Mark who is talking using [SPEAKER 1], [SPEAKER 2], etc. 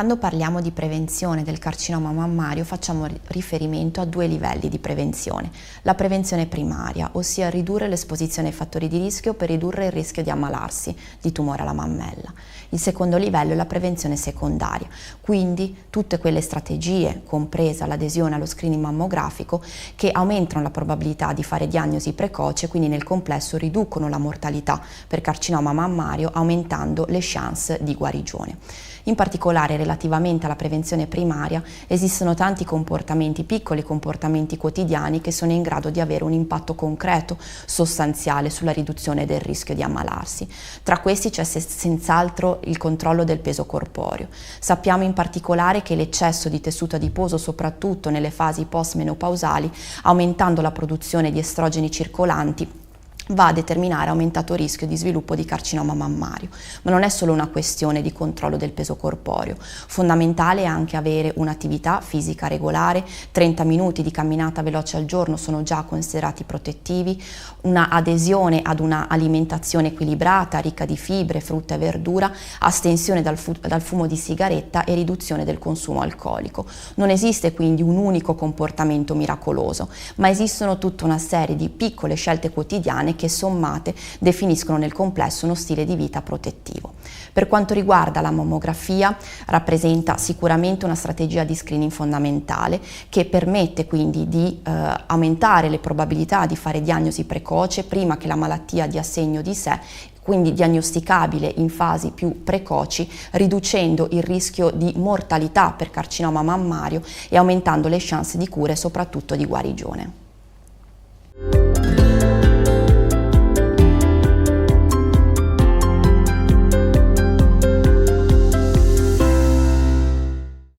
[SPEAKER 1] Quando parliamo di prevenzione del carcinoma mammario facciamo riferimento a due livelli di prevenzione. La prevenzione primaria, ossia ridurre l'esposizione ai fattori di rischio per ridurre il rischio di ammalarsi di tumore alla mammella. Il secondo livello è la prevenzione secondaria, quindi tutte quelle strategie, compresa l'adesione allo screening mammografico, che aumentano la probabilità di fare diagnosi precoce, quindi nel complesso riducono la mortalità per carcinoma mammario, aumentando le chance di guarigione. In particolare relativamente alla prevenzione primaria esistono tanti comportamenti, piccoli comportamenti quotidiani che sono in grado di avere un impatto concreto, sostanziale sulla riduzione del rischio di ammalarsi. Tra questi c'è senz'altro il controllo del peso corporeo. Sappiamo in particolare che l'eccesso di tessuto adiposo, soprattutto nelle fasi post-menopausali, aumentando la produzione di estrogeni circolanti, va a determinare aumentato rischio di sviluppo di carcinoma mammario. Ma non è solo una questione di controllo del peso corporeo, fondamentale è anche avere un'attività fisica regolare, 30 minuti di camminata veloce al giorno sono già considerati protettivi, una adesione ad una alimentazione equilibrata, ricca di fibre, frutta e verdura, astensione dal fumo di sigaretta e riduzione del consumo alcolico. Non esiste quindi un unico comportamento miracoloso, ma esistono tutta una serie di piccole scelte quotidiane che sommate definiscono nel complesso uno stile di vita protettivo. Per quanto riguarda la mammografia, rappresenta sicuramente una strategia di screening fondamentale che permette quindi di aumentare le probabilità di fare diagnosi precoce prima che la malattia dia segno di sé, quindi diagnosticabile in fasi più precoci, riducendo il rischio di mortalità per carcinoma mammario e aumentando le chance di cura e soprattutto di guarigione.